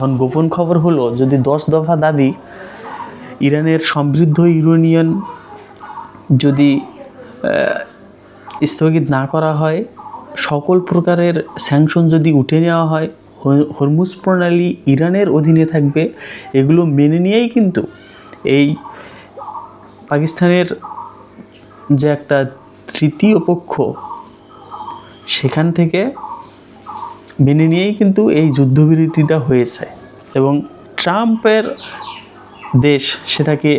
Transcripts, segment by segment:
এখন গোপন খবর হলো, যদি 10 দফা দাবি ইরানের সমৃদ্ধ ইউরেনিয়াম যদি স্থগিত না করা হয়, সকল প্রকারের স্যাংশন যদি উঠে নেওয়া হয়, হরমুজ প্রণালী ইরানের অধীনে থাকবে, এগুলো মেনে নিয়েই কিন্তু এই পাকিস্তানের যে একটা তৃতীয় পক্ষ, সেখান থেকে মেনে নিয়েই কিন্তু এই যুদ্ধবিরতিটা হয়েছে এবং ট্রাম্পের দেশ সেটাকে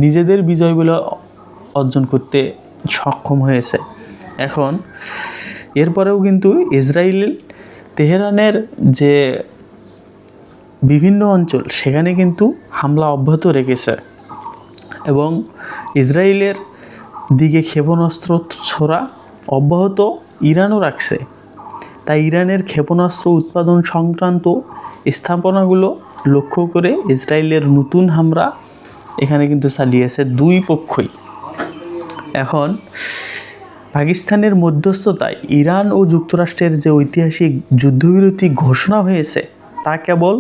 নিজেদের বিজয় বলে অর্জন করতে সক্ষম হয়েছে। এখন এরপরেও কিন্তু ইসরায়েল তেহরানের যে বিভিন্ন অঞ্চল সেখানে কিন্তু হামলা অব্যাহত রেখেছে এবং ইসরায়েলের দিকে ক্ষেপণাস্ত্র ছোড়া অব্যাহত ইরানও রাখছে। তাই ইরানের ক্ষেপণাস্ত্র উৎপাদন সংক্রান্ত স্থাপনাগুলো লক্ষ্য করে ইসরায়েলের নতুন হামলা এখানে কিন্তু চালিয়েছে দুই পক্ষই। এখন পাকিস্তানের মধ্যস্থতায় ইরান ও যুক্তরাষ্ট্রের যে ঐতিহাসিক যুদ্ধবিরতি ঘোষণা হয়েছে তা কেবল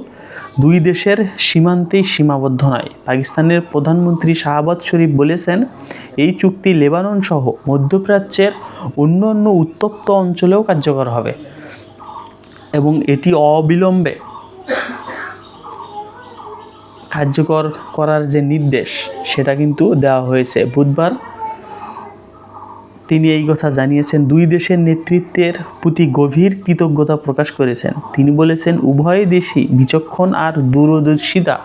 দুই দেশের সীমান্তেই সীমাবদ্ধ নয়। পাকিস্তানের প্রধানমন্ত্রী শাহবাজ শরীফ বলেছেন, এই চুক্তি লেবানন সহ মধ্যপ্রাচ্যের অন্যান্য উত্তপ্ত অঞ্চলেও কার্যকর হবে এবং এটি অবিলম্বে কার্যকর করার যে নির্দেশ সেটা কিন্তু দেওয়া হয়েছে। বুধবার তিনি এই কথা জানিয়েছেন, দুই দেশের নেতৃত্বের প্রতি গভীর কৃতজ্ঞতা প্রকাশ করেছেন। তিনি বলেছেন, উভয় দেশই বিচক্ষণ আর দূরদর্শিতা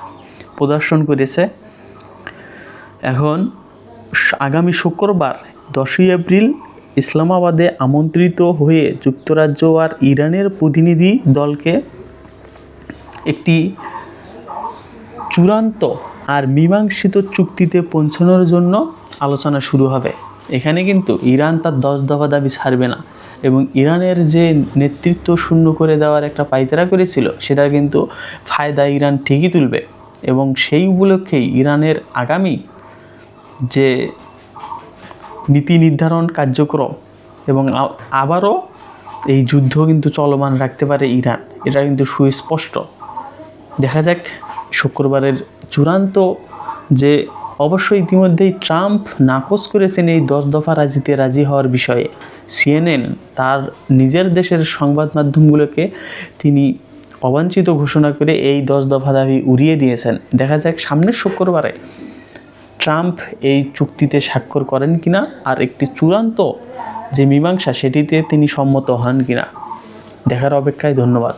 প্রদর্শন করেছে। এখন আগামী শুক্রবার 10 এপ্রিল ইসলামাবাদে আমন্ত্রিত হয়ে যুক্তরাজ্য আর ইরানের প্রতিনিধি দলকে একটি চূড়ান্ত আর মীমাংসিত চুক্তিতে পৌঁছানোর জন্য আলোচনা শুরু হবে। এখানে কিন্তু ইরান তার 10 দফা দাবি ছাড়বে না এবং ইরানের যে নেতৃত্ব শূন্য করে দেওয়ার একটা পায়তারা করেছিল সেটা কিন্তু ফায়দা ইরান ঠিকই তুলবে এবং সেই উপলক্ষেই ইরানের আগামী যে নীতি নির্ধারণ কার্যক্রম এবং আবারও এই যুদ্ধ কিন্তু চলমান রাখতে পারে ইরান, এটা কিন্তু সুস্পষ্ট। দেখা যাক শুক্রবারের চূড়ান্ত যে অবশ্যই ইতিমধ্যেই ট্রাম্প নাকচ করেছেন এই 10 দফা রাজি হওয়ার বিষয়ে। CNN তার নিজের দেশের সংবাদ মাধ্যমগুলোকে তিনি অবাঞ্ছিত ঘোষণা করে এই 10 দফা দাবি উড়িয়ে দিয়েছেন। দেখা যাক সামনের শুক্রবারে ট্রাম্প এই চুক্তিতে স্বাক্ষর করেন কিনা আর একটি চূড়ান্ত যে মীমাংসা সেটিতে তিনি সম্মত হন কিনা। দেখার অপেক্ষায়। ধন্যবাদ।